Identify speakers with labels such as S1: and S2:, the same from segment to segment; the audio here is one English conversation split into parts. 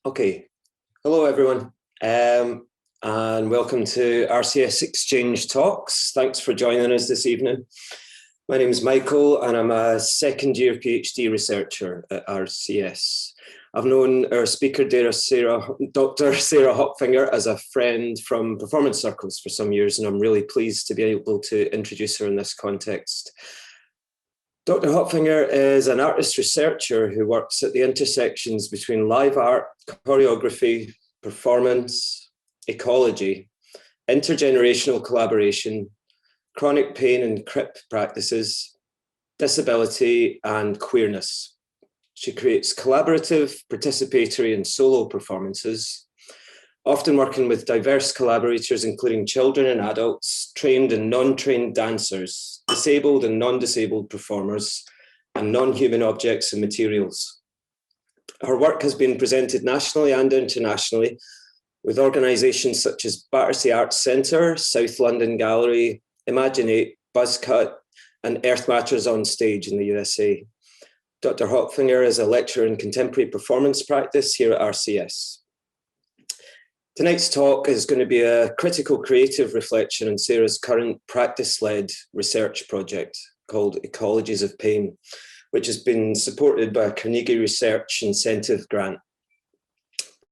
S1: Okay, hello everyone, and welcome to RCS Exchange Talks. Thanks for joining us this evening. My name is Michael and I'm a second year PhD researcher at RCS. I've known our speaker, Dr Sarah Hopfinger, as a friend from performance circles for some years, and I'm really pleased to be able to introduce her in this context. Dr. Hopfinger is an artist researcher who works at the intersections between live art, choreography, performance, ecology, intergenerational collaboration, chronic pain and CRIP practices, disability, and queerness. She creates collaborative, participatory, and solo performances, often working with diverse collaborators, including children and adults, trained and non-trained dancers, disabled and non-disabled performers, and non-human objects and materials. Her work has been presented nationally and internationally with organisations such as Battersea Arts Centre, South London Gallery, Imaginate, Buzzcut, and Earth Matters on Stage in the USA. Dr. Hopfinger is a lecturer in contemporary performance practice here at RCS. Tonight's talk is going to be a critical creative reflection on Sarah's current practice-led research project called Ecologies of Pain, which has been supported by a Carnegie Research Incentive Grant.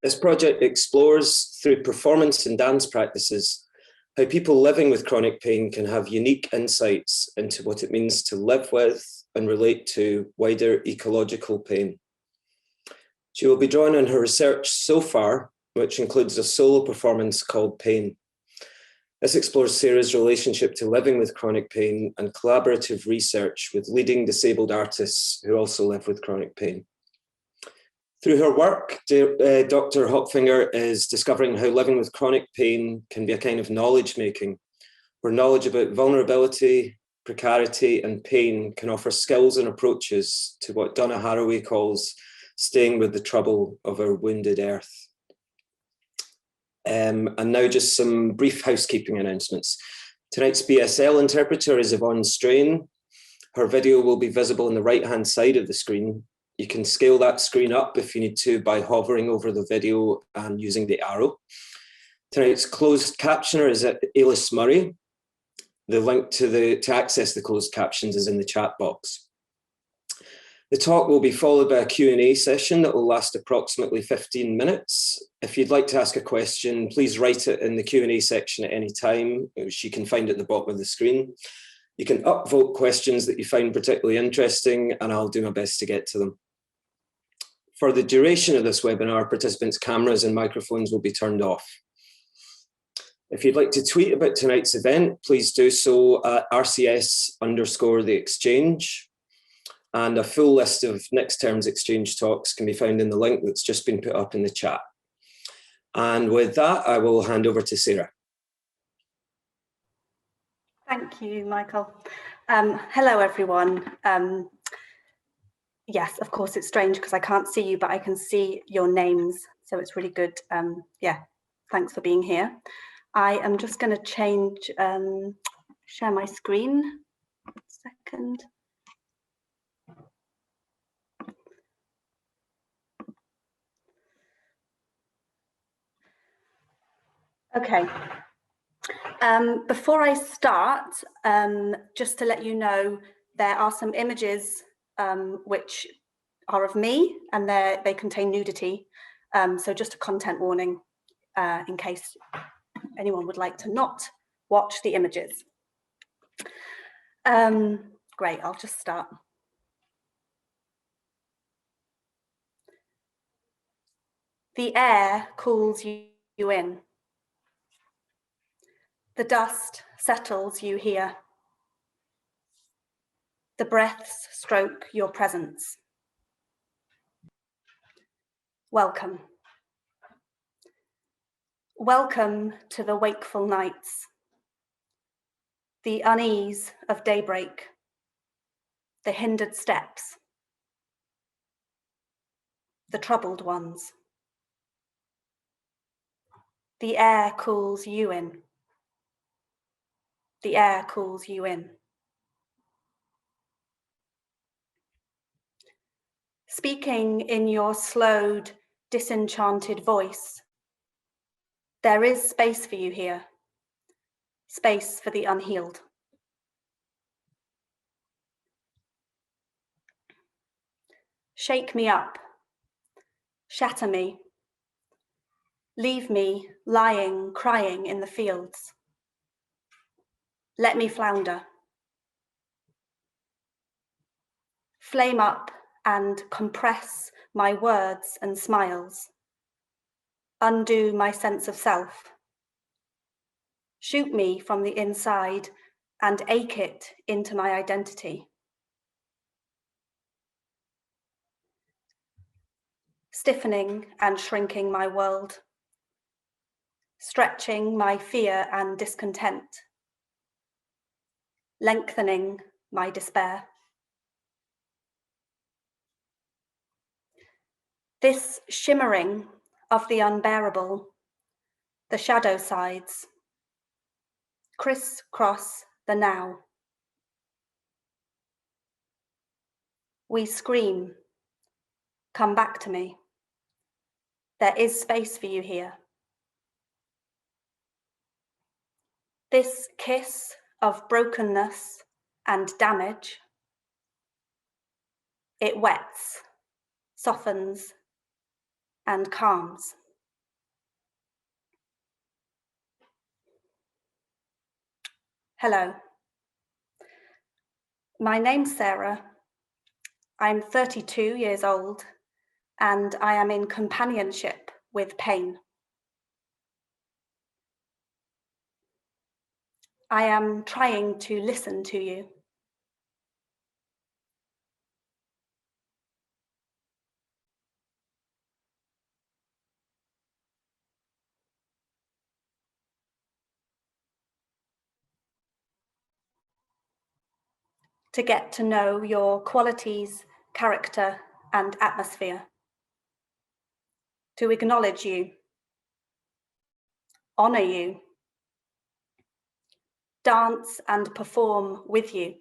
S1: This project explores, through performance and dance practices, how people living with chronic pain can have unique insights into what it means to live with and relate to wider ecological pain. She will be drawing on her research so far, which includes a solo performance called Pain. This explores Sarah's relationship to living with chronic pain and collaborative research with leading disabled artists who also live with chronic pain. Through her work, Dr. Hopfinger is discovering how living with chronic pain can be a kind of knowledge making, where knowledge about vulnerability, precarity, and pain can offer skills and approaches to what Donna Haraway calls staying with the trouble of our wounded earth. And now just some brief housekeeping announcements. Tonight's BSL interpreter is Yvonne Strain. Her video will be visible on the right-hand side of the screen. You can scale that screen up if you need to by hovering over the video and using the arrow. Tonight's closed captioner is Ailis Murray. The link to access the closed captions is in the chat box. The talk will be followed by a Q&A session that will last approximately 15 minutes. If you'd like to ask a question, please write it in the Q&A section at any time, which you can find at the bottom of the screen. You can upvote questions that you find particularly interesting, and I'll do my best to get to them. For the duration of this webinar, participants' cameras and microphones will be turned off. If you'd like to tweet about tonight's event, please do so at RCS_the exchange. And a full list of next term's exchange talks can be found in the link that's just been put up in the chat. And with that, I will hand over to Sarah.
S2: Thank you, Michael. Hello, everyone. Yes, of course, it's strange because I can't see you, but I can see your names. So it's really good. Yeah, thanks for being here. I am just going to change, share my screen. 1 second. Okay. Before I start, just to let you know, there are some images which are of me, and they contain nudity. So just a content warning in case anyone would like to not watch the images. Great, I'll just start. The air cools you in. The dust settles you here. The breaths stroke your presence. Welcome. Welcome to the wakeful nights, the unease of daybreak, the hindered steps, the troubled ones. The air cools you in. The air cools you in. Speaking in your slowed, disenchanted voice. There is space for you here, space for the unhealed. Shake me up, shatter me, leave me lying, crying in the fields. Let me flounder. Flame up and compress my words and smiles. Undo my sense of self. Shoot me from the inside and ache it into my identity. Stiffening and shrinking my world. Stretching my fear and discontent. Lengthening my despair. This shimmering of the unbearable, the shadow sides, crisscross the now. We scream, come back to me. There is space for you here. This kiss of brokenness and damage, it wets, softens, and calms. Hello. My name's Sarah. I'm 32 years old, and I am in companionship with pain. I am trying to listen to you. To get to know your qualities, character, and atmosphere. To acknowledge you, honor you, dance and perform with you.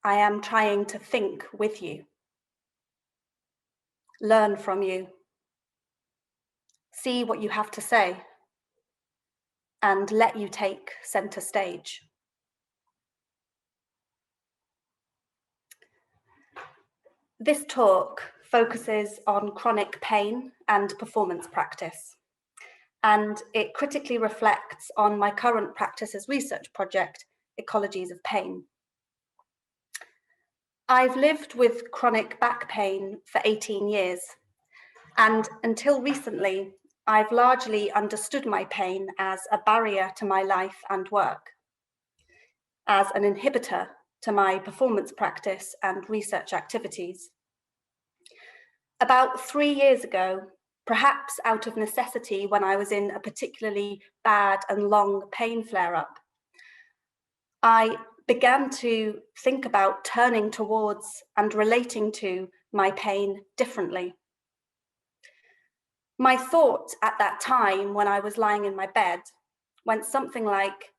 S2: I am trying to think with you, learn from you, see what you have to say, and let you take center stage. This talk focuses on chronic pain and performance practice, and it critically reflects on my current practice as research project, Ecologies of Pain. I've lived with chronic back pain for 18 years, and until recently, I've largely understood my pain as a barrier to my life and work, as an inhibitor to my performance practice and research activities. About 3 years ago, perhaps out of necessity when I was in a particularly bad and long pain flare-up, I began to think about turning towards and relating to my pain differently. My thought at that time, when I was lying in my bed, went something like,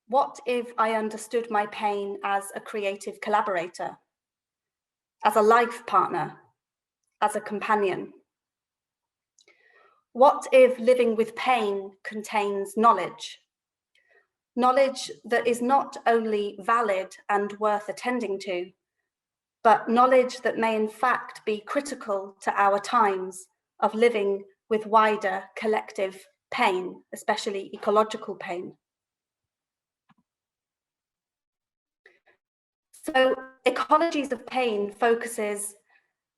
S2: what if I understood my pain as a creative collaborator, as a life partner, as a companion? What if living with pain contains knowledge? Knowledge that is not only valid and worth attending to, but knowledge that may in fact be critical to our times of living with wider collective pain, especially ecological pain. So Ecologies of Pain focuses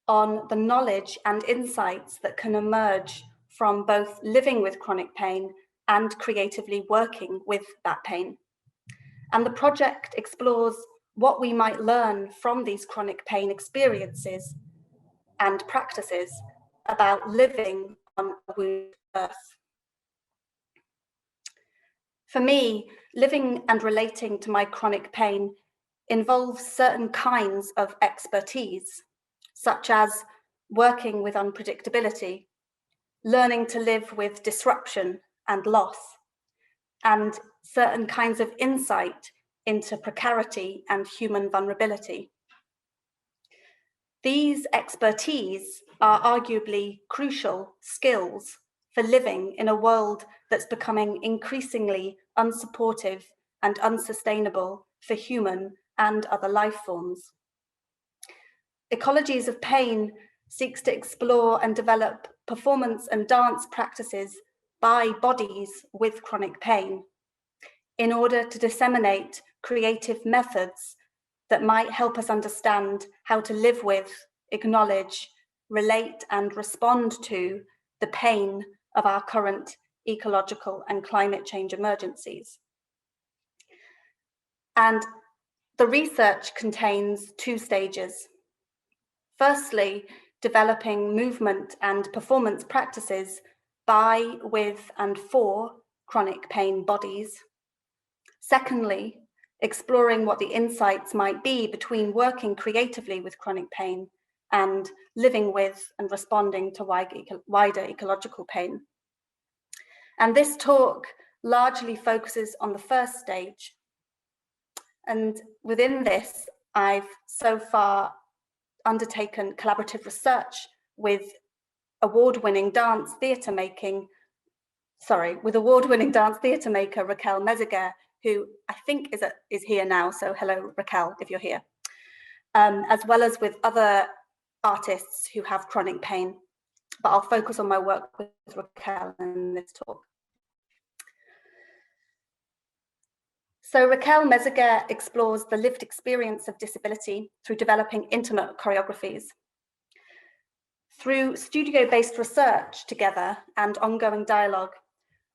S2: on the knowledge and insights that can emerge from both living with chronic pain and creatively working with that pain. And the project explores what we might learn from these chronic pain experiences and practices about living on a wounded earth. For me, living and relating to my chronic pain involves certain kinds of expertise, such as working with unpredictability, learning to live with disruption and loss, and certain kinds of insight into precarity and human vulnerability. These expertise are arguably crucial skills for living in a world that's becoming increasingly unsupportive and unsustainable for human and other life forms. Ecologies of Pain seeks to explore and develop performance and dance practices by bodies with chronic pain in order to disseminate creative methods that might help us understand how to live with, acknowledge, relate, and respond to the pain of our current ecological and climate change emergencies. And the research contains two stages. Firstly, developing movement and performance practices by, with, and for chronic pain bodies. Secondly, exploring what the insights might be between working creatively with chronic pain and living with and responding to wider ecological pain. And this talk largely focuses on the first stage. And within this, I've so far undertaken collaborative research with award-winning dance theatre maker Raquel Meseguer, who I think is here now. So hello, Raquel, if you're here, as well as with other artists who have chronic pain. But I'll focus on my work with Raquel in this talk. So Raquel Meseguer explores the lived experience of disability through developing intimate choreographies. Through studio-based research together and ongoing dialogue,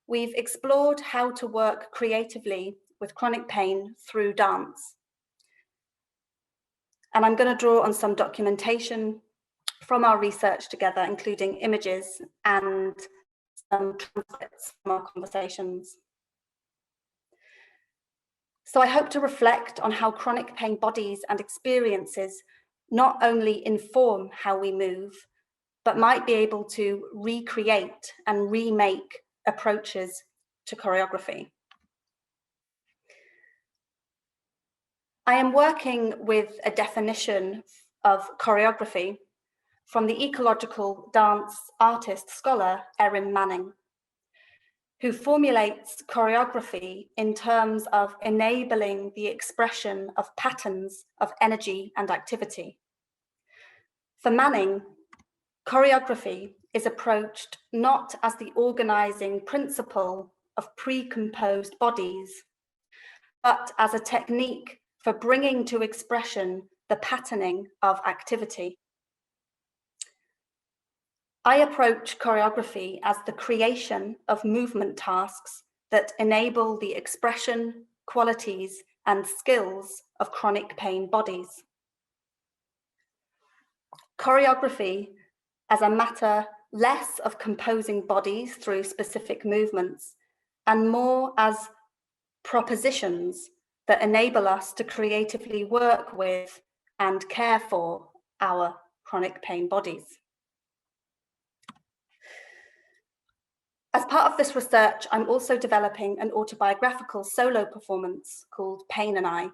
S2: we've explored how to work creatively with chronic pain through dance. And I'm going to draw on some documentation from our research together, including images and some transcripts from our conversations. So I hope to reflect on how chronic pain bodies and experiences not only inform how we move, but might be able to recreate and remake approaches to choreography. I am working with a definition of choreography from the ecological dance artist scholar Erin Manning, who formulates choreography in terms of enabling the expression of patterns of energy and activity. For Manning, choreography is approached not as the organizing principle of pre-composed bodies, but as a technique for bringing to expression the patterning of activity. I approach choreography as the creation of movement tasks that enable the expression, qualities, and skills of chronic pain bodies. Choreography as a matter less of composing bodies through specific movements and more as propositions that enable us to creatively work with and care for our chronic pain bodies. As part of this research, I'm also developing an autobiographical solo performance called Pain and I,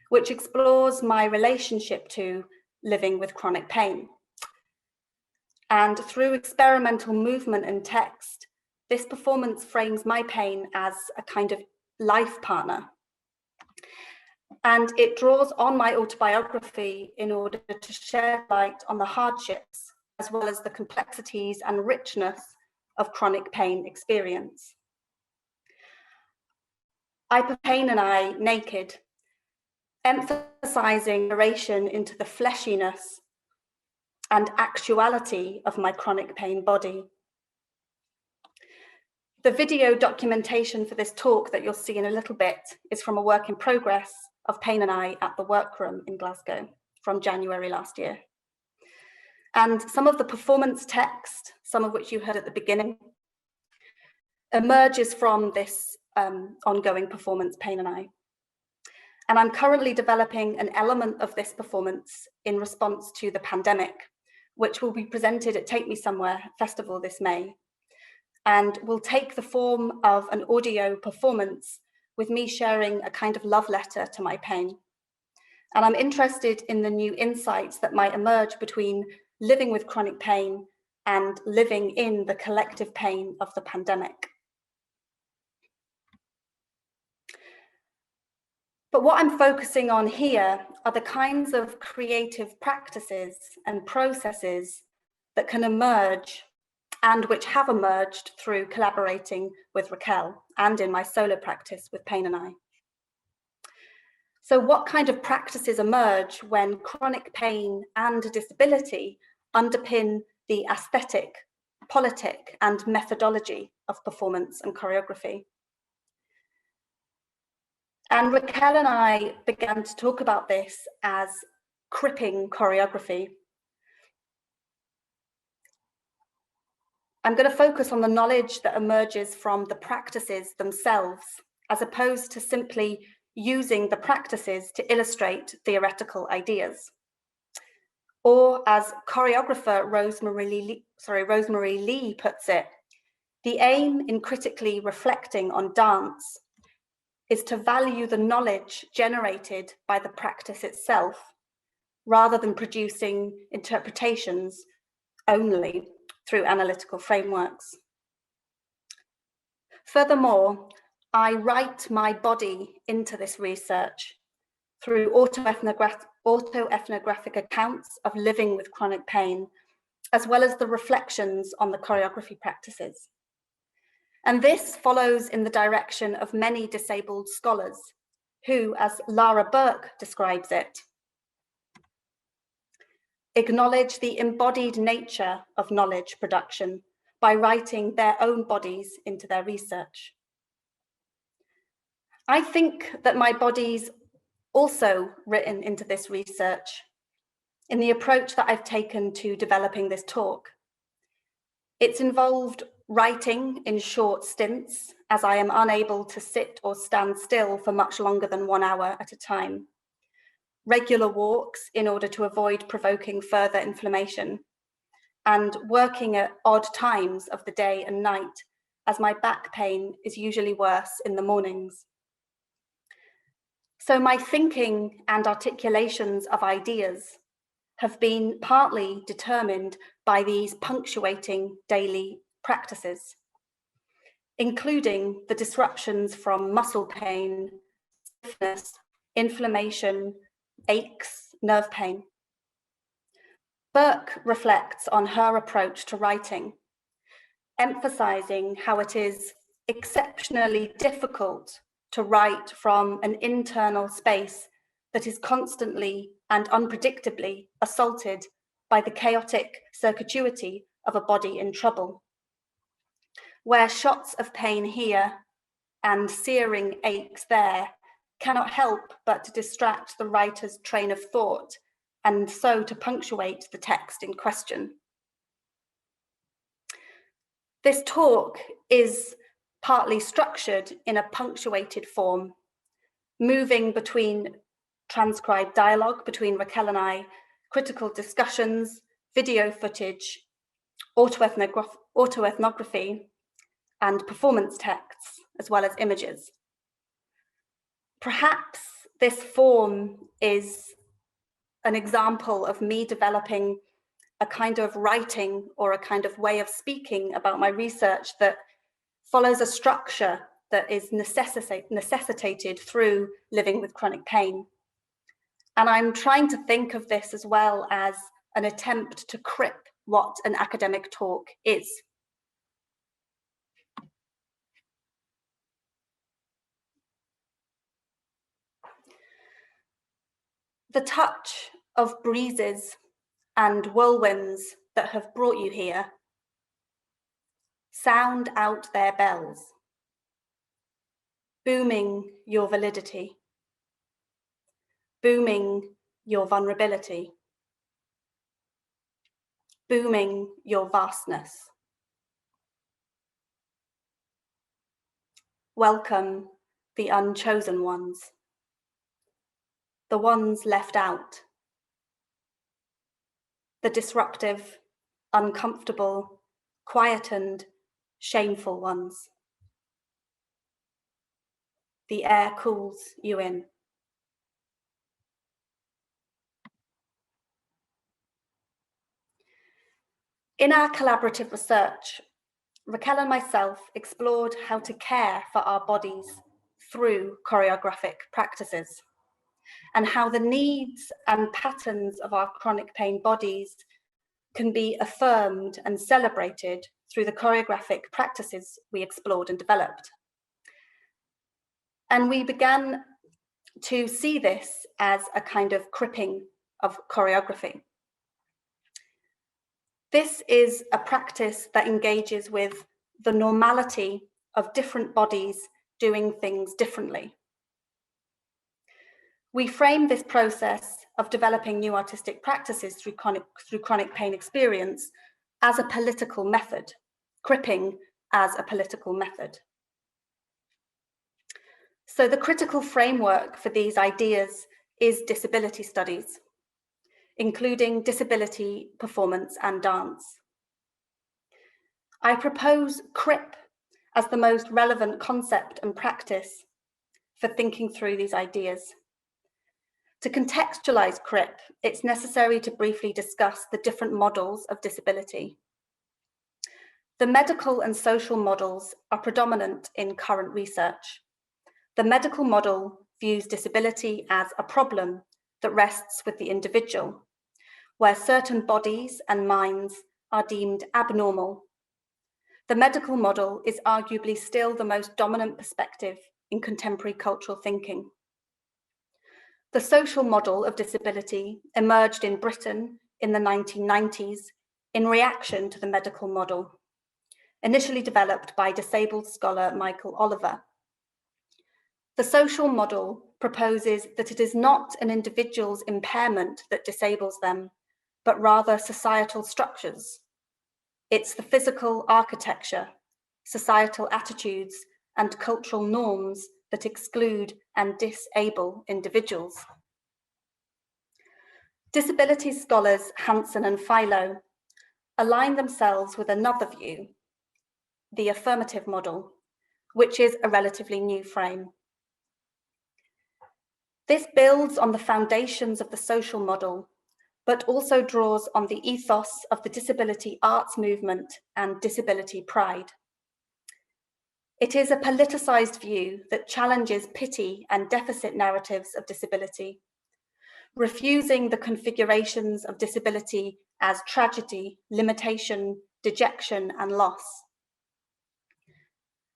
S2: which explores my relationship to living with chronic pain. And through experimental movement and text, this performance frames my pain as a kind of life partner. And it draws on my autobiography in order to shed light on the hardships, as well as the complexities and richness of chronic pain experience. I put Pain and I naked, emphasizing narration into the fleshiness and actuality of my chronic pain body. The video documentation for this talk that you'll see in a little bit is from a work in progress of Pain and I at the Workroom in Glasgow from January last year. And some of the performance text, some of which you heard at the beginning, emerges from this ongoing performance, Pain and I. And I'm currently developing an element of this performance in response to the pandemic, which will be presented at Take Me Somewhere Festival this May, and will take the form of an audio performance with me sharing a kind of love letter to my pain. And I'm interested in the new insights that might emerge between living with chronic pain and living in the collective pain of the pandemic. But what I'm focusing on here are the kinds of creative practices and processes that can emerge and which have emerged through collaborating with Raquel and in my solo practice with Pain and I. So what kind of practices emerge when chronic pain and disability underpin the aesthetic, politic, and methodology of performance and choreography? And Raquel and I began to talk about this as cripping choreography. I'm going to focus on the knowledge that emerges from the practices themselves, as opposed to simply using the practices to illustrate theoretical ideas. Or as choreographer Rosemary Lee puts it, the aim in critically reflecting on dance is to value the knowledge generated by the practice itself, rather than producing interpretations only through analytical frameworks. Furthermore, I write my body into this research through autoethnographic accounts of living with chronic pain, as well as the reflections on the choreography practices. And this follows in the direction of many disabled scholars who, as Lara Burke describes it, acknowledge the embodied nature of knowledge production by writing their own bodies into their research. I think that my body's also written into this research in the approach that I've taken to developing this talk. It's involved writing in short stints, as I am unable to sit or stand still for much longer than 1 hour at a time. Regular walks in order to avoid provoking further inflammation, and working at odd times of the day and night, as my back pain is usually worse in the mornings. So my thinking and articulations of ideas have been partly determined by these punctuating daily practices, including the disruptions from muscle pain, stiffness, inflammation, aches, nerve pain. Burke reflects on her approach to writing, emphasizing how it is exceptionally difficult to write from an internal space that is constantly and unpredictably assaulted by the chaotic circuitry of a body in trouble, where shots of pain here and searing aches there cannot help but to distract the writer's train of thought, and so to punctuate the text in question. This talk is partly structured in a punctuated form, moving between transcribed dialogue between Raquel and I, critical discussions, video footage, autoethnography, and performance texts, as well as images. Perhaps this form is an example of me developing a kind of writing or a kind of way of speaking about my research that follows a structure that is necessitated through living with chronic pain. And I'm trying to think of this as well as an attempt to crip what an academic talk is. The touch of breezes and whirlwinds that have brought you here sound out their bells, booming your validity, booming your vulnerability, booming your vastness. Welcome the unchosen ones, the ones left out, the disruptive, uncomfortable, quietened, shameful ones. The air cools you in. In our collaborative research, Raquel and myself explored how to care for our bodies through choreographic practices, and how the needs and patterns of our chronic pain bodies can be affirmed and celebrated through the choreographic practices we explored and developed. And we began to see this as a kind of cripping of choreography. This is a practice that engages with the normality of different bodies doing things differently. We frame this process of developing new artistic practices through chronic pain experience as a political method, cripping as a political method. So the critical framework for these ideas is disability studies, including disability, performance, and dance. I propose CRIP as the most relevant concept and practice for thinking through these ideas. To contextualize CRIP, it's necessary to briefly discuss the different models of disability. The medical and social models are predominant in current research. The medical model views disability as a problem that rests with the individual, where certain bodies and minds are deemed abnormal. The medical model is arguably still the most dominant perspective in contemporary cultural thinking. The social model of disability emerged in Britain in the 1990s in reaction to the medical model, initially developed by disabled scholar Michael Oliver. The social model proposes that it is not an individual's impairment that disables them, but rather societal structures. It's the physical architecture, societal attitudes, and cultural norms that exclude and disable individuals. Disability scholars Hansen and Philo align themselves with another view, the affirmative model, which is a relatively new frame. This builds on the foundations of the social model, but also draws on the ethos of the disability arts movement and disability pride. It is a politicized view that challenges pity and deficit narratives of disability, refusing the configurations of disability as tragedy, limitation, dejection, and loss.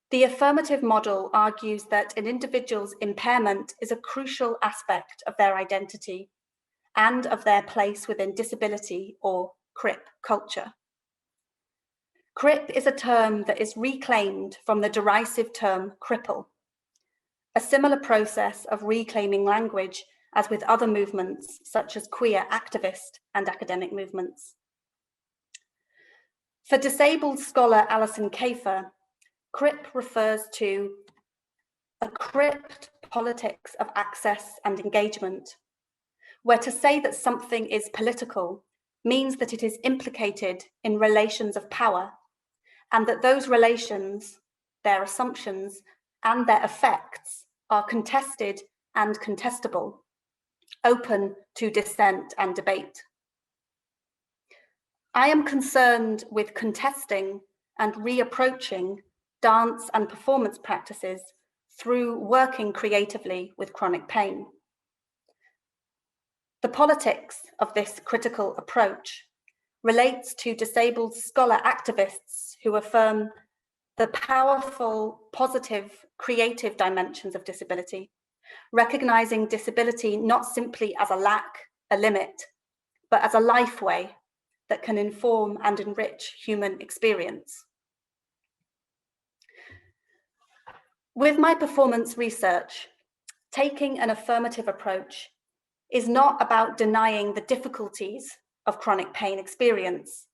S2: The affirmative model argues that an individual's impairment is a crucial aspect of their identity and of their place within disability or CRIP culture. CRIP is a term that is reclaimed from the derisive term cripple, a similar process of reclaiming language as with other movements such as queer activist and academic movements. For disabled scholar Alison Kafer, CRIP refers to a crypt politics of access and engagement, where to say that something is political means that it is implicated in relations of power, and that those relations, their assumptions, and their effects are contested and contestable, open to dissent and debate. I am concerned with contesting and reapproaching dance and performance practices through working creatively with chronic pain. The politics of this critical approach relates to disabled scholar activists who affirm the powerful, positive, creative dimensions of disability, recognizing disability not simply as a lack, a limit, but as a life way that can inform and enrich human experience. With my performance research, taking an affirmative approach is not about denying the difficulties of chronic pain experience,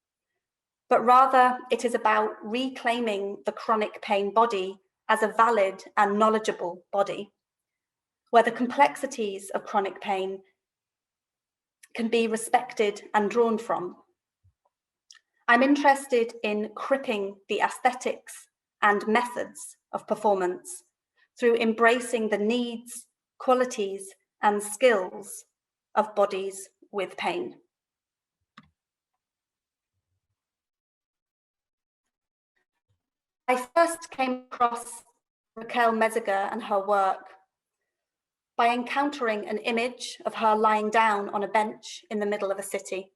S2: but rather it is about reclaiming the chronic pain body as a valid and knowledgeable body, where the complexities of chronic pain can be respected and drawn from. I'm interested in cripping the aesthetics and methods of performance through embracing the needs, qualities, and skills of bodies with pain. I first came across Raquel Meziger and her work by encountering an image of her lying down on a bench in the middle of a city.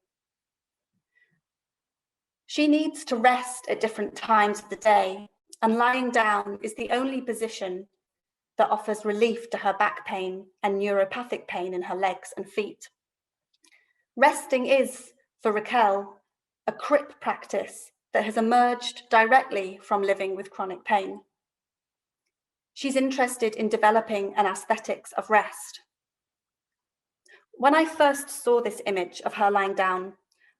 S2: She needs to rest at different times of the day, and lying down is the only position that offers relief to her back pain and neuropathic pain in her legs and feet. Resting is, for Raquel, a CRIP practice that has emerged directly from living with chronic pain. She's interested in developing an aesthetics of rest. When I first saw this image of her lying down,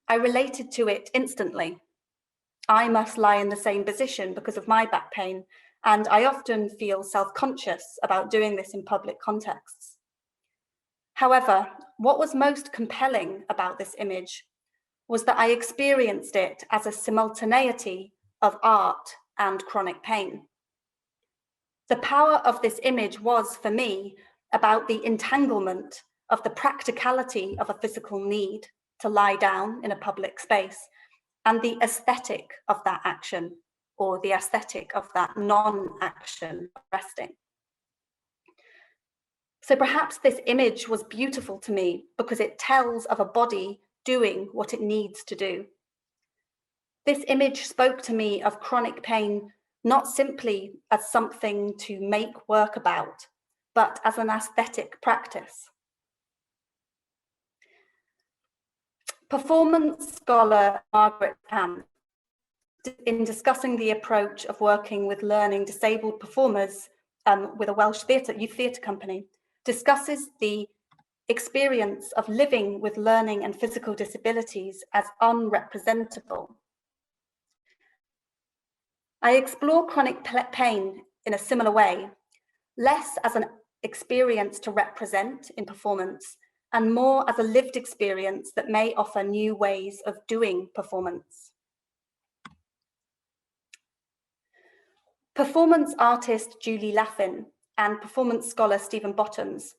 S2: I related to it instantly. I must lie in the same position because of my back pain, and I often feel self-conscious about doing this in public contexts. However, what was most compelling about this image was that I experienced it as a simultaneity of art and chronic pain. The power of this image was, for me, about the entanglement of the practicality of a physical need to lie down in a public space and the aesthetic of that action, or the aesthetic of that non-action of resting. So perhaps this image was beautiful to me because it tells of a body doing what it needs to do. This image spoke to me of chronic pain not simply as something to make work about, but as an aesthetic practice. Performance scholar Margaret Ham, in discussing the approach of working with learning disabled performers with a Welsh youth theatre company, discusses the experience of living with learning and physical disabilities as unrepresentable. I explore chronic pain in a similar way, less as an experience to represent in performance and more as a lived experience that may offer new ways of doing performance. Performance artist Julie Laffin and performance scholar Stephen Bottoms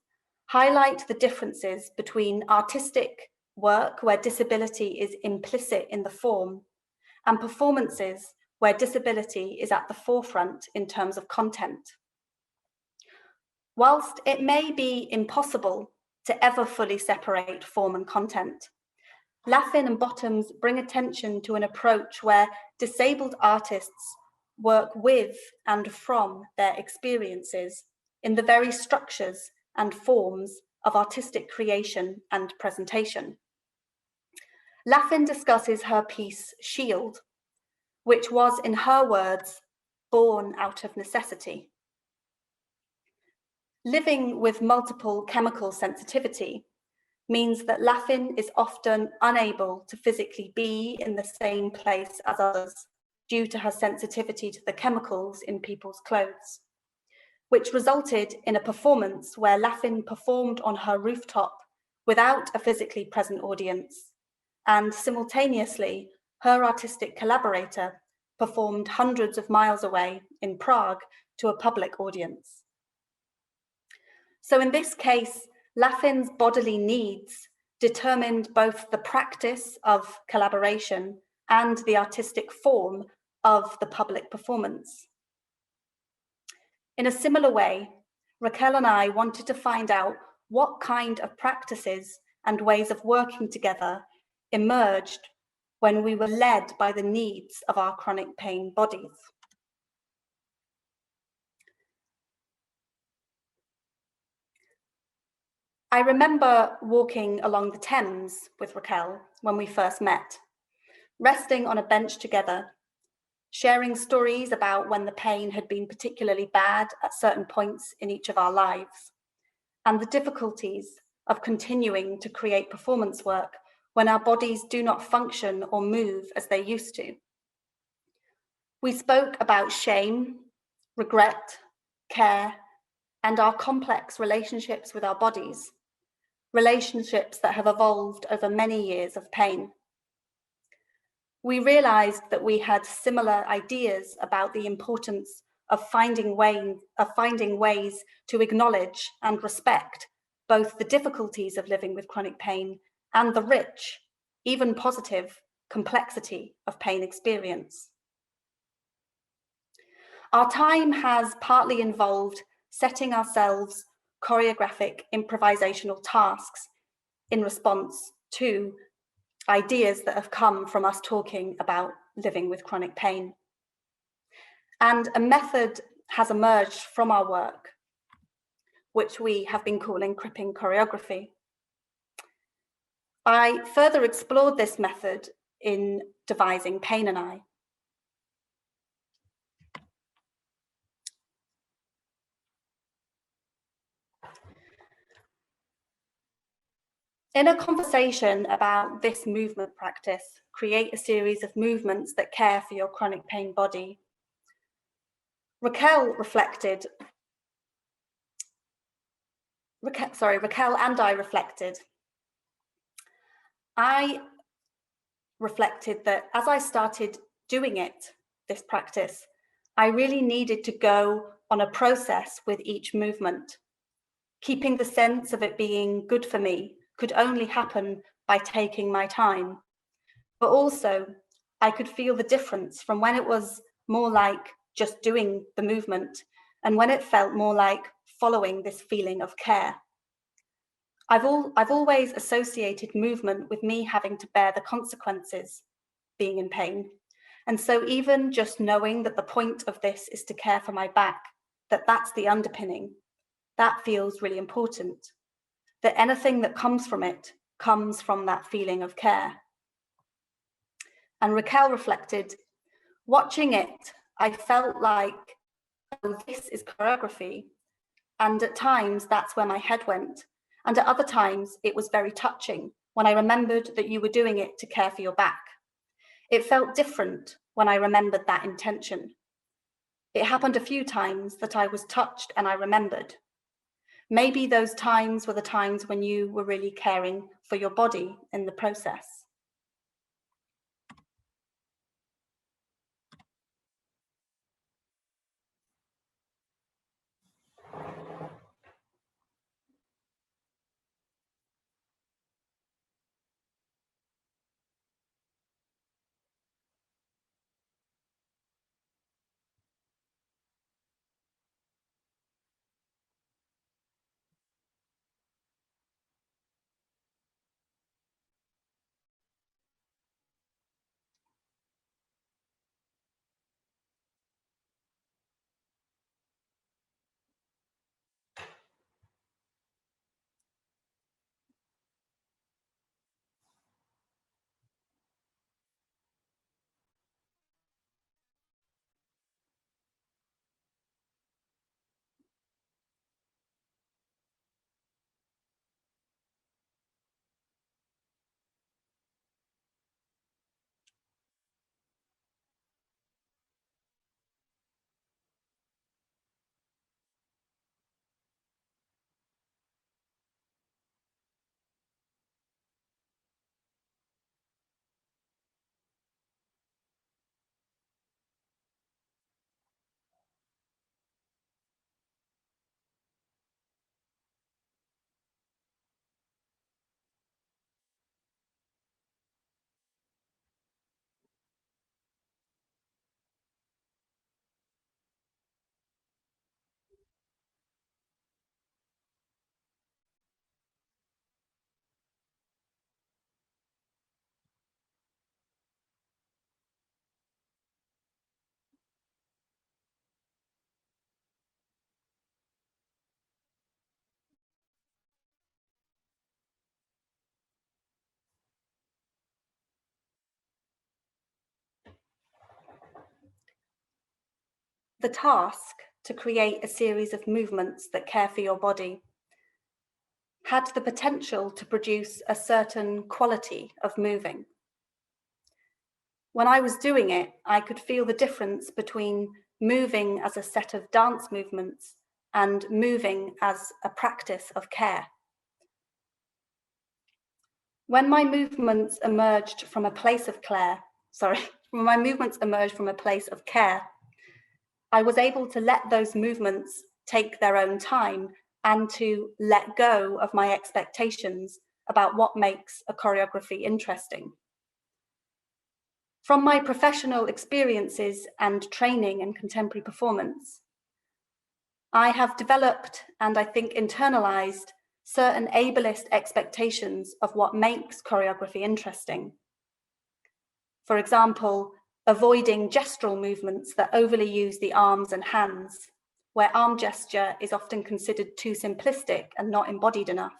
S2: highlight the differences between artistic work where disability is implicit in the form and performances where disability is at the forefront in terms of content. Whilst it may be impossible to ever fully separate form and content, Laffin and Bottoms bring attention to an approach where disabled artists work with and from their experiences in the very structures and forms of artistic creation and presentation. Laffin discusses her piece Shield, which was, in her words, born out of necessity. Living with multiple chemical sensitivity means that Laffin is often unable to physically be in the same place as others due to her sensitivity to the chemicals in people's clothes, which resulted in a performance where Laffin performed on her rooftop without a physically present audience, and simultaneously, her artistic collaborator performed hundreds of miles away in Prague to a public audience. So in this case, Laffin's bodily needs determined both the practice of collaboration and the artistic form of the public performance. In a similar way, Raquel and I wanted to find out what kind of practices and ways of working together emerged when we were led by the needs of our chronic pain bodies. I remember walking along the Thames with Raquel when we first met, resting on a bench together, sharing stories about when the pain had been particularly bad at certain points in each of our lives, and the difficulties of continuing to create performance work when our bodies do not function or move as they used to. We spoke about shame, regret, care, and our complex relationships with our bodies, relationships that have evolved over many years of pain. We realized that we had similar ideas about the importance of finding ways to acknowledge and respect both the difficulties of living with chronic pain and the rich, even positive, complexity of pain experience. Our time has partly involved setting ourselves choreographic improvisational tasks in response to ideas that have come from us talking about living with chronic pain. And a method has emerged from our work, which we have been calling Cripping choreography. I further explored this method in devising Pain and I. In a conversation about this movement practice, create a series of movements that care for your chronic pain body, Raquel and I reflected. I reflected that as I started doing this practice, I really needed to go on a process with each movement. Keeping the sense of it being good for me could only happen by taking my time. But also, I could feel the difference from when it was more like just doing the movement and when it felt more like following this feeling of care. I've always associated movement with me having to bear the consequences, being in pain. And so even just knowing that the point of this is to care for my back, that's the underpinning, that feels really important. That anything that comes from it comes from that feeling of care. And Raquel reflected, watching it, I felt like, oh, this is choreography. And at times that's where my head went. And at other times it was very touching when I remembered that you were doing it to care for your back. It felt different when I remembered that intention. It happened a few times that I was touched and I remembered. Maybe those times were the times when you were really caring for your body in the process. The task to create a series of movements that care for your body had the potential to produce a certain quality of moving. When I was doing it, I could feel the difference between moving as a set of dance movements and moving as a practice of care. When my movements emerged from a place of care, I was able to let those movements take their own time and to let go of my expectations about what makes a choreography interesting. From my professional experiences and training in contemporary performance, I have developed and I think internalized certain ableist expectations of what makes choreography interesting. For example, avoiding gestural movements that overly use the arms and hands, where arm gesture is often considered too simplistic and not embodied enough.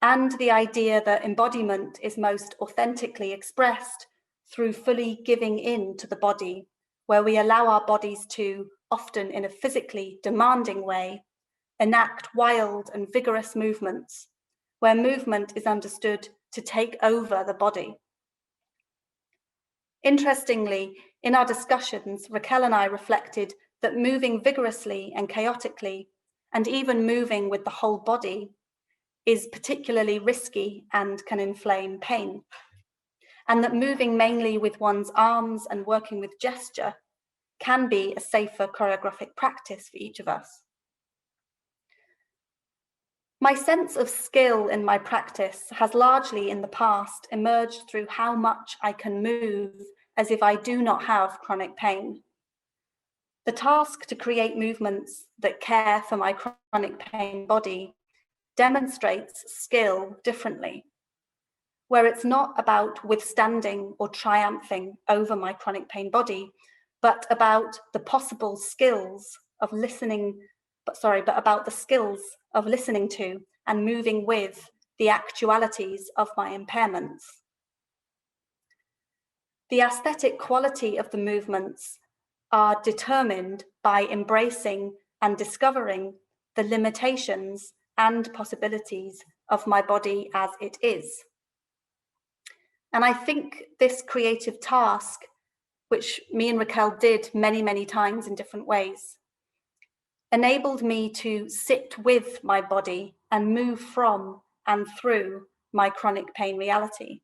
S2: And the idea that embodiment is most authentically expressed through fully giving in to the body, where we allow our bodies to, often in a physically demanding way, enact wild and vigorous movements, where movement is understood to take over the body. Interestingly, in our discussions, Raquel and I reflected that moving vigorously and chaotically, and even moving with the whole body, is particularly risky and can inflame pain, and that moving mainly with one's arms and working with gesture can be a safer choreographic practice for each of us. My sense of skill in my practice has largely in the past emerged through how much I can move as if I do not have chronic pain. The task to create movements that care for my chronic pain body demonstrates skill differently, where it's not about withstanding or triumphing over my chronic pain body, but about the possible skills of listening, but about the skills of listening to and moving with the actualities of my impairments. The aesthetic quality of the movements are determined by embracing and discovering the limitations and possibilities of my body as it is. And I think this creative task, which me and Raquel did many, many times in different ways, enabled me to sit with my body and move from and through my chronic pain reality.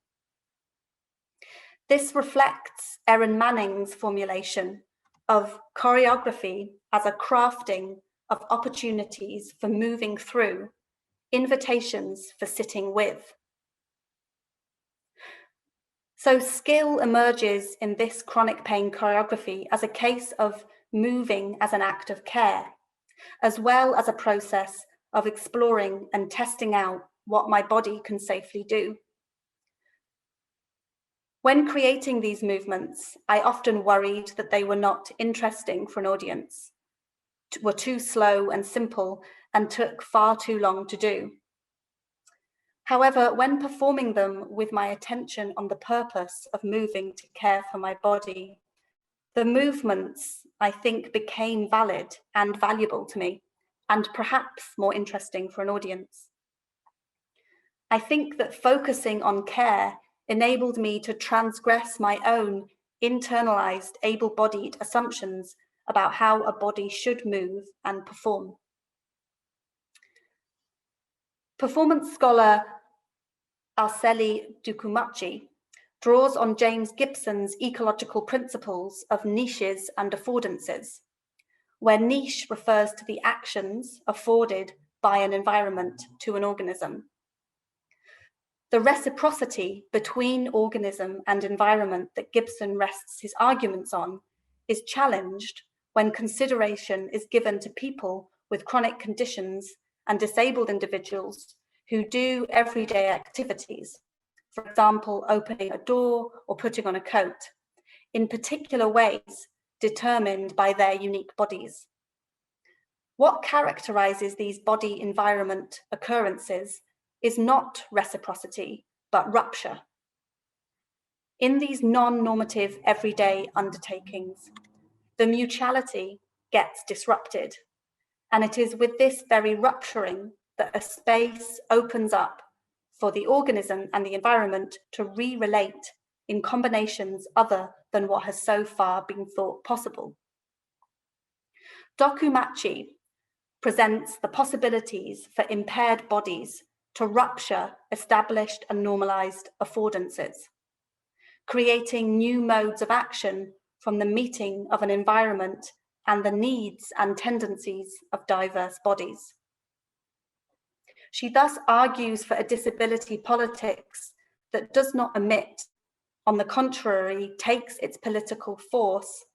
S2: This reflects Erin Manning's formulation of choreography as a crafting of opportunities for moving through, invitations for sitting with. So skill emerges in this chronic pain choreography as a case of moving as an act of care, as well as a process of exploring and testing out what my body can safely do. When creating these movements, I often worried that they were not interesting for an audience, were too slow and simple, and took far too long to do. However, when performing them with my attention on the purpose of moving to care for my body, the movements, I think, became valid and valuable to me, and perhaps more interesting for an audience. I think that focusing on care enabled me to transgress my own internalized, able-bodied assumptions about how a body should move and perform. Performance scholar Arceli Ducumachi draws on James Gibson's ecological principles of niches and affordances, where niche refers to the actions afforded by an environment to an organism. The reciprocity between organism and environment that Gibson rests his arguments on is challenged when consideration is given to people with chronic conditions and disabled individuals who do everyday activities, for example, opening a door or putting on a coat, in particular ways determined by their unique bodies. What characterizes these body environment occurrences is not reciprocity, but rupture. In these non-normative everyday undertakings, the mutuality gets disrupted, and it is with this very rupturing that a space opens up for the organism and the environment to re-relate in combinations other than what has so far been thought possible. Ducumachi presents the possibilities for impaired bodies to rupture established and normalized affordances, creating new modes of action from the meeting of an environment and the needs and tendencies of diverse bodies. She thus argues for a disability politics that does not omit on the contrary, takes its political force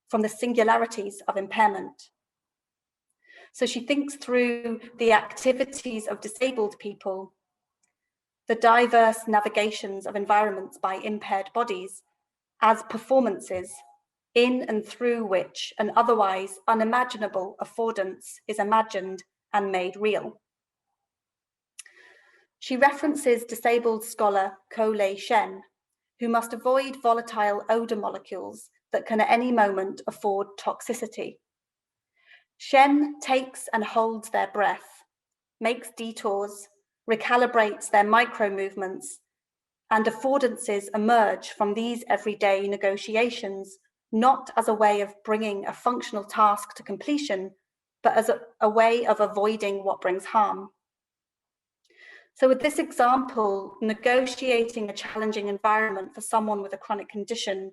S2: from the singularities of impairment. So she thinks through the activities of disabled people, the diverse navigations of environments by impaired bodies, as performances in and through which an otherwise unimaginable affordance is imagined and made real. She references disabled scholar Ko-Lei Shen, who must avoid volatile odor molecules that can at any moment afford toxicity. Shen takes and holds their breath, makes detours, recalibrates their micro-movements, and affordances emerge from these everyday negotiations, not as a way of bringing a functional task to completion, but as a way of avoiding what brings harm. So with this example, negotiating a challenging environment for someone with a chronic condition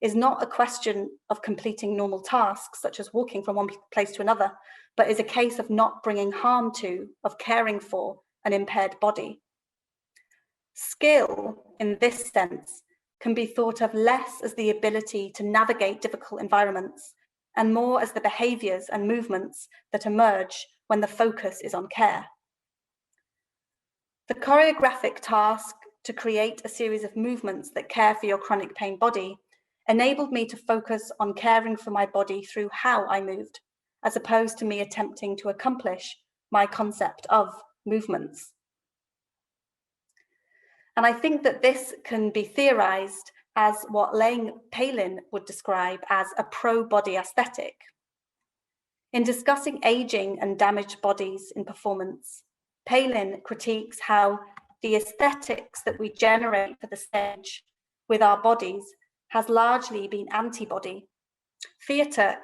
S2: is not a question of completing normal tasks, such as walking from one place to another, but is a case of not bringing harm to, of caring for an impaired body. Skill, in this sense, can be thought of less as the ability to navigate difficult environments and more as the behaviors and movements that emerge when the focus is on care. The choreographic task to create a series of movements that care for your chronic pain body enabled me to focus on caring for my body through how I moved, as opposed to me attempting to accomplish my concept of movements. And I think that this can be theorized as what Palin would describe as a pro-body aesthetic. In discussing aging and damaged bodies in performance, Palin critiques how the aesthetics that we generate for the stage with our bodies has largely been antibody. Theatre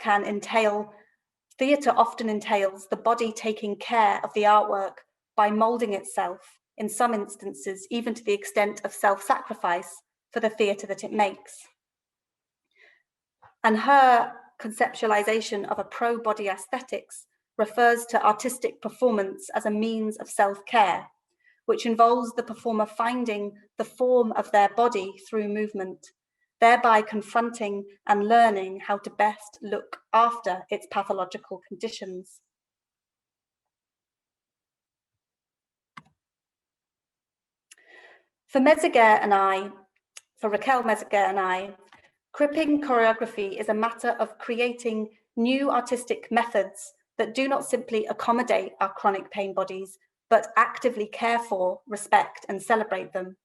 S2: often entails the body taking care of the artwork by moulding itself, in some instances, even to the extent of self-sacrifice for the theatre that it makes. And her conceptualization of a pro-body aesthetics refers to artistic performance as a means of self-care, which involves the performer finding the form of their body through movement, thereby confronting and learning how to best look after its pathological conditions. For Raquel Meseguer and I, Cripping choreography is a matter of creating new artistic methods that do not simply accommodate our chronic pain bodies, but actively care for, respect, and celebrate them.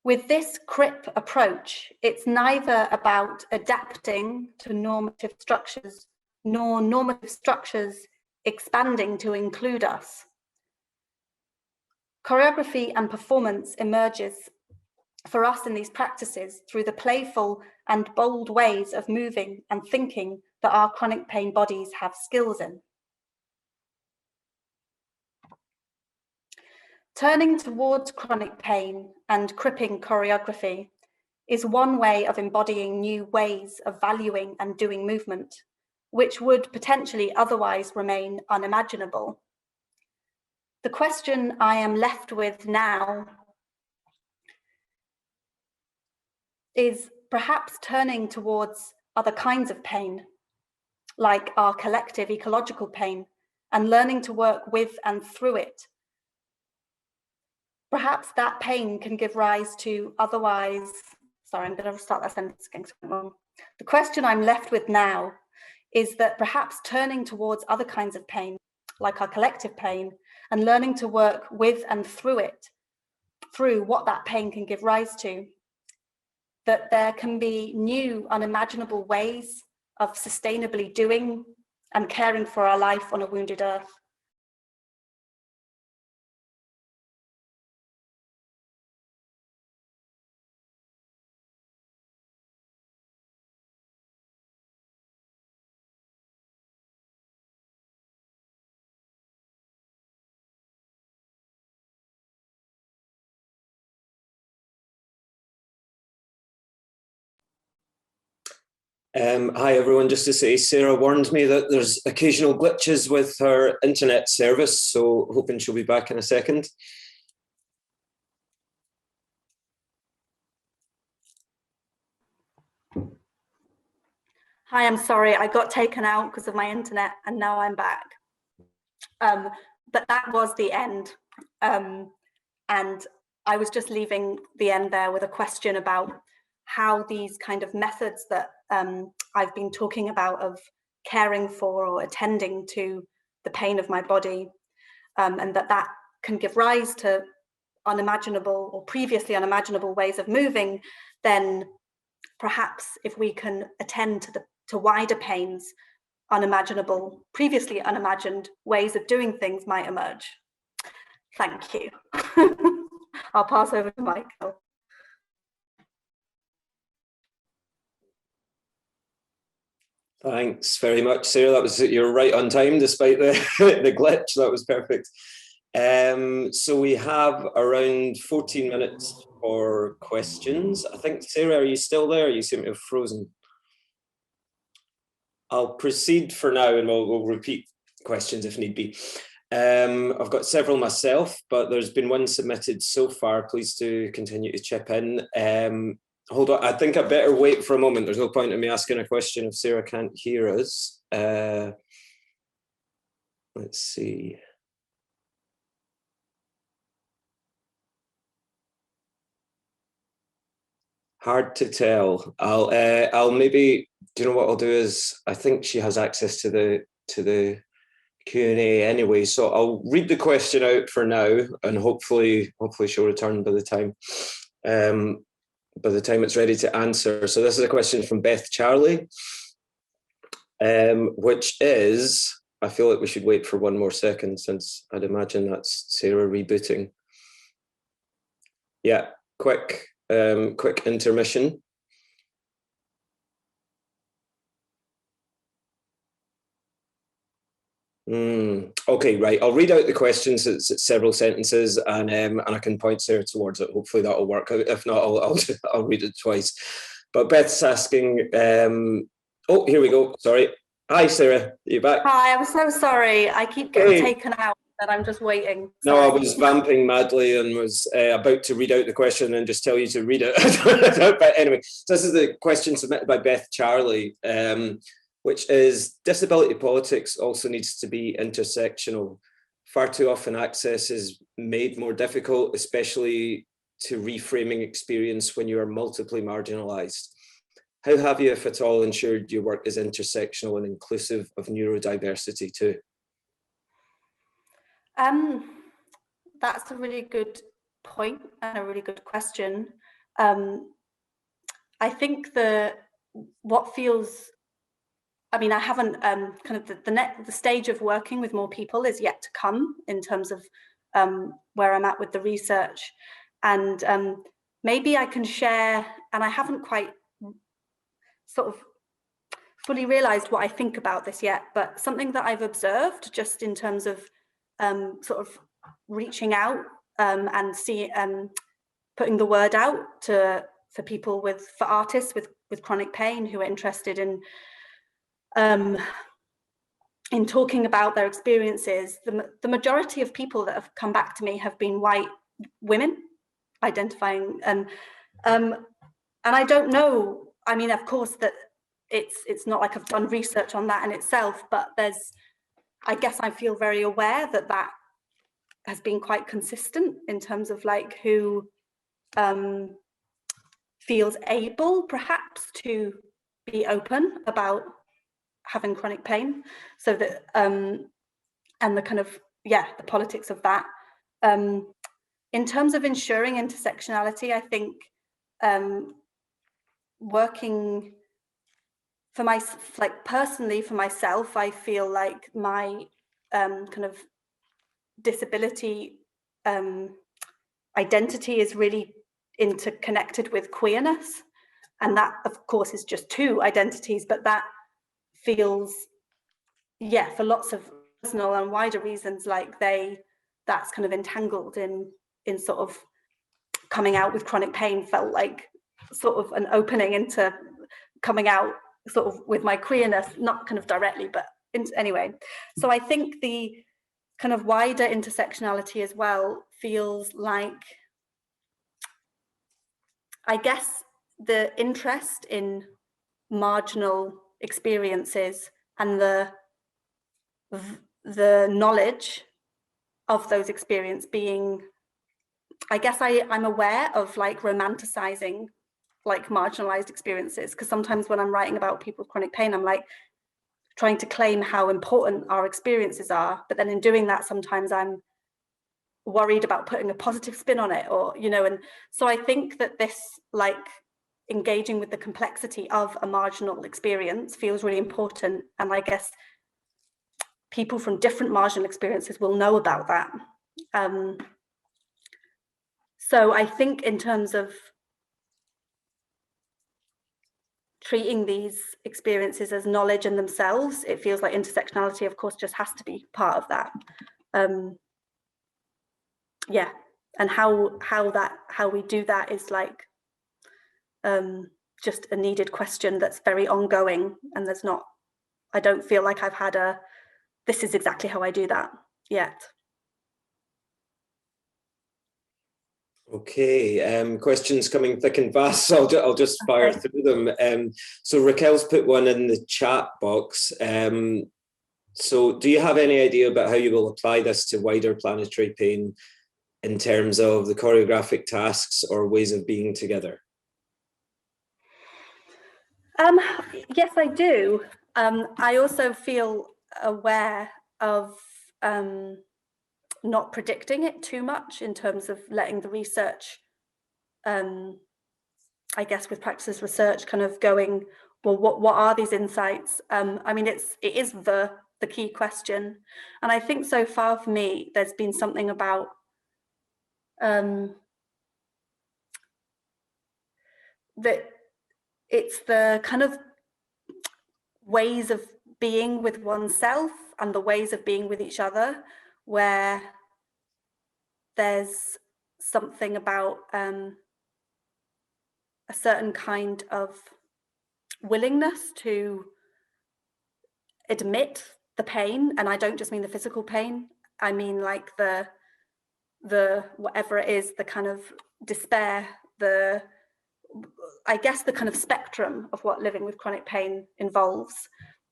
S2: With this CRIP approach, it's neither about adapting to normative structures, nor normative structures expanding to include us. Choreography and performance emerges for us in these practices through the playful and bold ways of moving and thinking that our chronic pain bodies have skills in. Turning towards chronic pain and cripping choreography is one way of embodying new ways of valuing and doing movement, which would potentially otherwise remain unimaginable. The question I am left with now is perhaps turning towards other kinds of pain, like our collective ecological pain, and learning to work with and through it. Perhaps that pain can give rise to otherwise, sorry, I'm going to start that sentence again. The question I'm left with now is that perhaps turning towards other kinds of pain, like our collective pain, and learning to work with and through it, through what that pain can give rise to, that there can be new, unimaginable ways of sustainably doing and caring for our life on a wounded earth.
S1: Hi everyone, just to say Sarah warned me that there's occasional glitches with her internet service, so hoping she'll be back in a second.
S2: Hi, I'm sorry, I got taken out because of my internet and now I'm back. But that was the end. And I was just leaving the end there with a question about how these kind of methods that I've been talking about of caring for or attending to the pain of my body, and that can give rise to unimaginable or previously unimaginable ways of moving, then perhaps if we can attend to wider pains, unimaginable, previously unimagined ways of doing things might emerge. Thank you. I'll pass over to Michael.
S1: Thanks very much, Sarah. You're right on time despite the, the glitch. That was perfect. So we have around 14 minutes for questions. I think, Sarah, are you still there? You seem to have frozen. I'll proceed for now and we'll repeat questions if need be. I've got several myself, but there's been one submitted so far. Please do continue to chip in. Hold on, I think I better wait for a moment. There's no point in me asking a question if Sarah can't hear us. Let's see. Hard to tell. I'll maybe, do you know what I'll do is, I think she has access to the Q&A anyway, so I'll read the question out for now, and hopefully she'll return by the time it's ready to answer. So this is a question from Beth Charlie, which is, I feel like we should wait for one more second since I'd imagine that's Sarah rebooting. Yeah, quick intermission. Okay, right. I'll read out the questions. It's several sentences, and I can point Sarah towards it. Hopefully that'll work. If not, I'll read it twice. But Beth's asking. Oh, here we go. Sorry. Hi, Sarah. Are you back?
S2: Hi. I'm so sorry. I keep getting taken out, and I'm just waiting. Sorry.
S1: No, I was vamping madly and was about to read out the question and just tell you to read it. But anyway, so this is the question submitted by Beth Charlie. Which is, disability politics also needs to be intersectional. Far too often access is made more difficult, especially to reframing experience when you are multiply marginalised. How have you, if at all, ensured your work is intersectional and inclusive of neurodiversity too?
S2: That's a really good point and a really good question. I think what feels, I mean, I haven't kind of the stage of working with more people is yet to come in terms of where I'm at with the research, and maybe I can share, and I haven't quite sort of fully realized what I think about this yet, but something that I've observed just in terms of sort of reaching out and putting the word out for people for artists with chronic pain who are interested in talking about their experiences. The majority of people that have come back to me have been white women identifying, and I don't know, I mean, of course that it's not like I've done research on that in itself, but I guess I feel very aware that has been quite consistent in terms of like who feels able perhaps to be open about having chronic pain, so that and the kind of the politics of that. In terms of ensuring intersectionality, I think working for personally for myself, I feel like my kind of disability identity is really interconnected with queerness, and that of course is just two identities, but that feels, for lots of personal and wider reasons, like that's kind of entangled in sort of coming out with chronic pain felt like sort of an opening into coming out sort of with my queerness, not kind of directly, but anyway. So I think the kind of wider intersectionality as well feels like, I guess, the interest in marginal experiences and the knowledge of those experiences being, I guess I'm aware of like romanticizing like marginalized experiences, because sometimes when I'm writing about people with chronic pain, I'm like trying to claim how important our experiences are, but then in doing that sometimes I'm worried about putting a positive spin on it, or and so I think that this like engaging with the complexity of a marginal experience feels really important, and I guess people from different marginal experiences will know about that. So I think in terms of treating these experiences as knowledge in themselves, it feels like intersectionality, of course, just has to be part of that. Yeah, and how we do that is like just a needed question that's very ongoing, and I don't feel like I've had this is exactly how I do that yet.
S1: Okay, questions coming thick and fast, so I'll just fire through them. So Raquel's put one in the chat box. So do you have any idea about how you will apply this to wider planetary pain in terms of the choreographic tasks or ways of being together?
S2: Yes, I do. I also feel aware of not predicting it too much in terms of letting the research, I guess with practices research kind of going, well, what are these insights? I mean, it is the key question. And I think so far for me, there's been something about that it's the kind of ways of being with oneself and the ways of being with each other where there's something about a certain kind of willingness to admit the pain, and I don't just mean the physical pain, I mean like the whatever it is, the kind of despair, I guess the kind of spectrum of what living with chronic pain involves,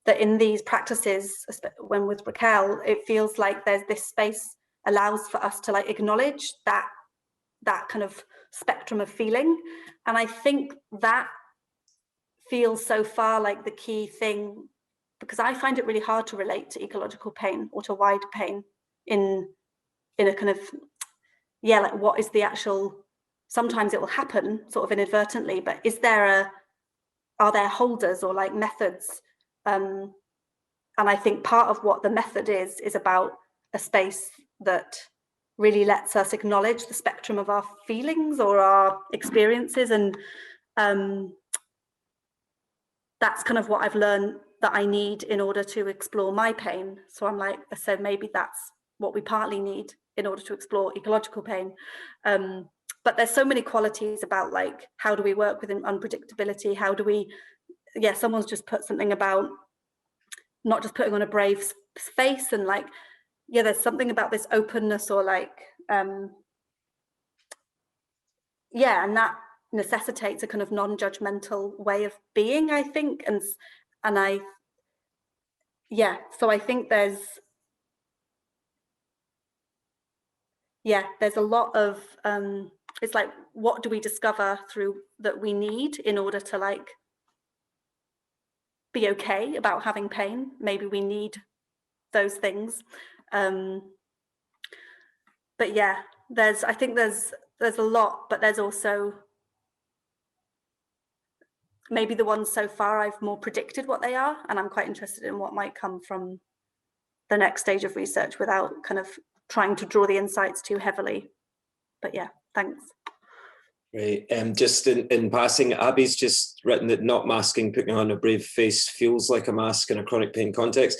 S2: that in these practices, when with Raquel, it feels like there's this space allows for us to like acknowledge that kind of spectrum of feeling. And I think that feels so far like the key thing, because I find it really hard to relate to ecological pain or to wider pain in a kind of, yeah, like what is the actual, sometimes it will happen sort of inadvertently, but are there holders or like methods? And I think part of what the method is about a space that really lets us acknowledge the spectrum of our feelings or our experiences. And that's kind of what I've learned that I need in order to explore my pain. So I'm like, so maybe that's what we partly need in order to explore ecological pain. But there's so many qualities about like, how do we work with unpredictability? How do we, yeah, someone's just put something about not just putting on a brave face, and like, yeah, there's something about this openness or like, yeah, and that necessitates a kind of non-judgmental way of being, I think. And yeah, so I think there's a lot of, it's like, what do we discover through that we need in order to like be okay about having pain? Maybe we need those things. But yeah, I think there's a lot, but there's also maybe the ones so far I've more predicted what they are, and I'm quite interested in what might come from the next stage of research without kind of trying to draw the insights too heavily. But yeah, thanks.
S1: Right. Just in passing, Abby's just written that not masking, putting on a brave face feels like a mask in a chronic pain context.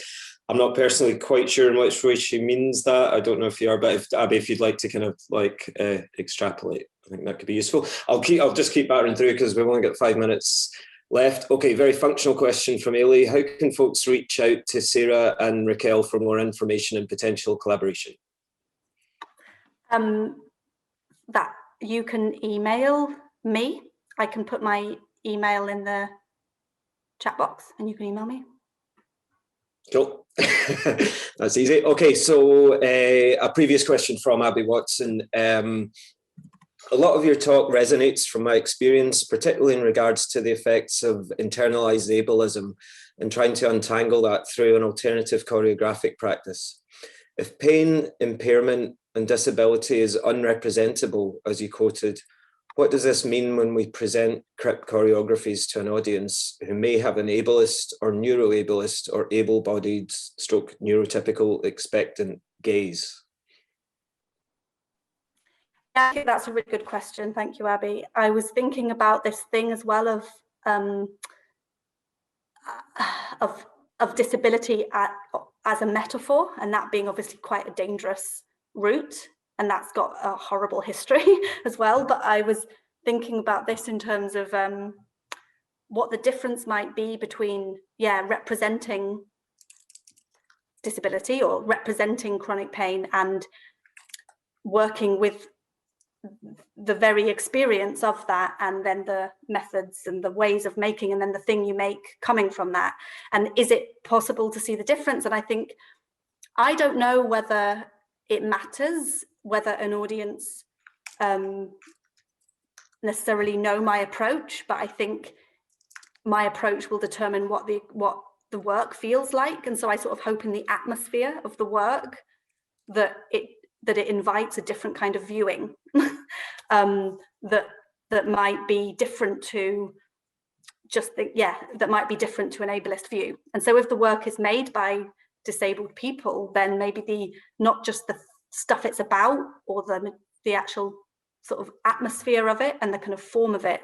S1: I'm not personally quite sure in which way she means that. I don't know if you are, but Abby, if you'd like to kind of like extrapolate, I think that could be useful. I'll just keep battering through because we've only got 5 minutes left. Okay, very functional question from Ailey. How can folks reach out to Sarah and Raquel for more information and potential collaboration?
S2: That you can email me. I can put my email in the chat box and you can email me.
S1: Cool. That's easy. Okay, so a previous question from Abby Watson. A lot of your talk resonates from my experience, particularly in regards to the effects of internalized ableism and trying to untangle that through an alternative choreographic practice. If pain, impairment, and disability is unrepresentable, as you quoted, what does this mean when we present CRIP choreographies to an audience who may have an ableist or neuroableist or able-bodied stroke neurotypical expectant gaze?
S2: I think that's a really good question. Thank you, Abby. I was thinking about this thing as well of disability as a metaphor, and that being obviously quite a dangerous route, and that's got a horrible history as well. But I was thinking about this in terms of what the difference might be between, representing disability or representing chronic pain and working with the very experience of that, and then the methods and the ways of making, and then the thing you make coming from that. And is it possible to see the difference? And I think, I don't know whether it matters whether an audience necessarily know my approach, but I think my approach will determine what the work feels like. And so I sort of hope in the atmosphere of the work that it invites a different kind of viewing that might be different to that might be different to an ableist view. And so if the work is made by disabled people, then maybe not just the stuff it's about or the actual sort of atmosphere of it and the kind of form of it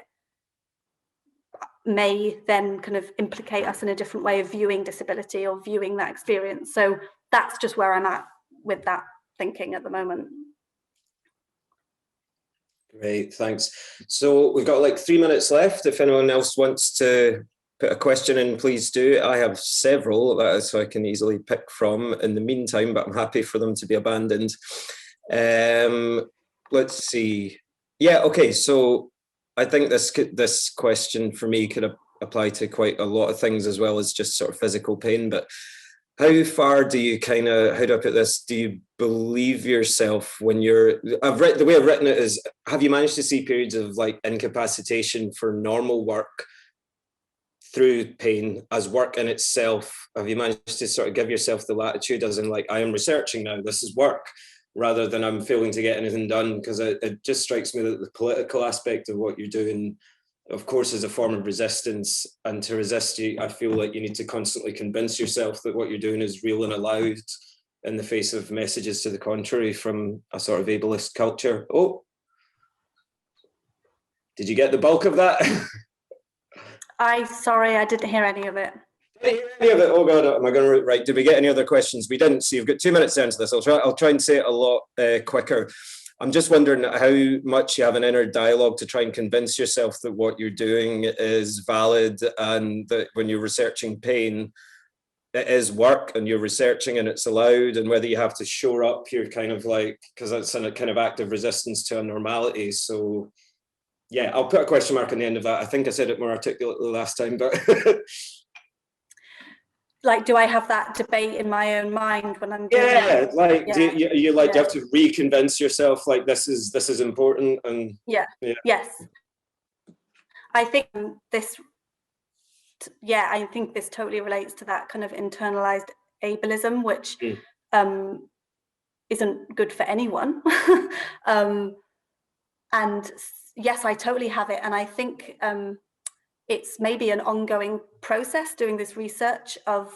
S2: may then kind of implicate us in a different way of viewing disability or viewing that experience. So that's just where I'm at with that thinking at the moment.
S1: Great, thanks. So we've got like 3 minutes left. If anyone else wants to put a question in, please do. I have several so I can easily pick from in the meantime, but I'm happy for them to be abandoned. Let's see. Yeah, okay, so I think this question for me could apply to quite a lot of things as well as just sort of physical pain, but how far do you how do I put this? Do you believe yourself when you're, the way I've written it is, have you managed to see periods of like incapacitation for normal work through pain as work in itself? Have you managed to sort of give yourself the latitude as in like, I am researching now, this is work, rather than I'm failing to get anything done? Because it just strikes me that the political aspect of what you're doing, of course, is a form of resistance, and to resist you, I feel like you need to constantly convince yourself that what you're doing is real and allowed in the face of messages to the contrary from a sort of ableist culture. Oh, did you get the bulk of that?
S2: Sorry, I didn't hear any of it.
S1: Didn't hear any of it. Oh God, am I going to right? Did we get any other questions? We didn't. So you've got 2 minutes to answer this. I'll try and say it a lot quicker. I'm just wondering how much you have an inner dialogue to try and convince yourself that what you're doing is valid, and that when you're researching pain, it is work and you're researching and it's allowed, and whether you have to shore up your kind of like, because that's a kind of active resistance to a normality. So yeah, I'll put a question mark on the end of that. I think I said it more articulately last time, but
S3: like, do I have that debate in my own mind when I'm doing
S1: it? Like,
S3: yeah.
S1: do you like you have to reconvince yourself like this is important? And
S2: yes, I think this totally relates to that kind of internalized ableism, which isn't good for anyone. And yes, I totally have it, and I think it's maybe an ongoing process doing this research of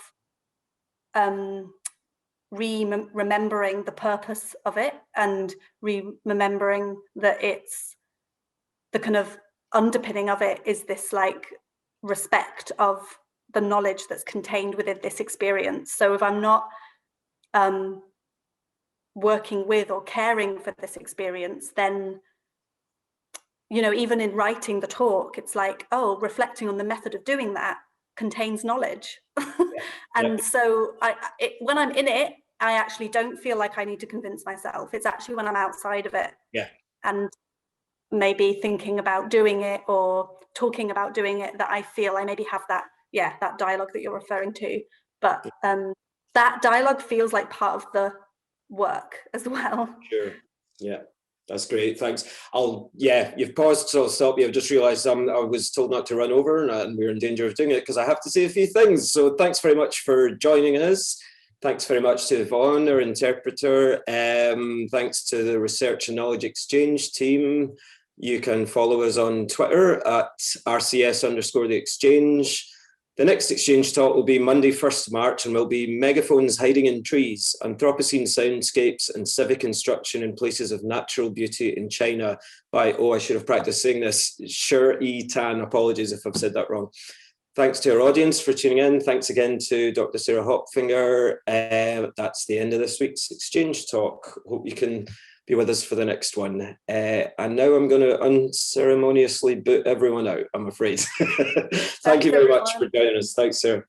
S2: remembering the purpose of it, and remembering that it's the kind of underpinning of it is this like respect of the knowledge that's contained within this experience. So if I'm not working with or caring for this experience, then, you know, even in writing the talk, it's like, oh, reflecting on the method of doing that contains knowledge. And so when I'm in it, I actually don't feel like I need to convince myself. It's actually when I'm outside of it and maybe thinking about doing it or talking about doing it that I feel I maybe have that yeah, that dialogue that you're referring to. But that dialogue feels like part of the work as well.
S1: Sure. Yeah, that's great. Thanks. You've paused, so I'll stop you. I've just realised I was told not to run over, and we're in danger of doing it because I have to say a few things. So thanks very much for joining us. Thanks very much to Yvonne, our interpreter. Thanks to the Research and Knowledge Exchange team. You can follow us on Twitter at RCS_the exchange. The next exchange talk will be Monday, 1st March, and will be Megaphones Hiding in Trees, Anthropocene Soundscapes and Civic Instruction in Places of Natural Beauty in China by, I should have practiced saying this, Shi Tan. Apologies if I've said that wrong. Thanks to our audience for tuning in. Thanks again to Dr. Sarah Hopfinger. That's the end of this week's exchange talk. Hope you can be with us for the next one. And now I'm going to unceremoniously boot everyone out, I'm afraid. Thank you very much for joining us. Thanks, Sarah.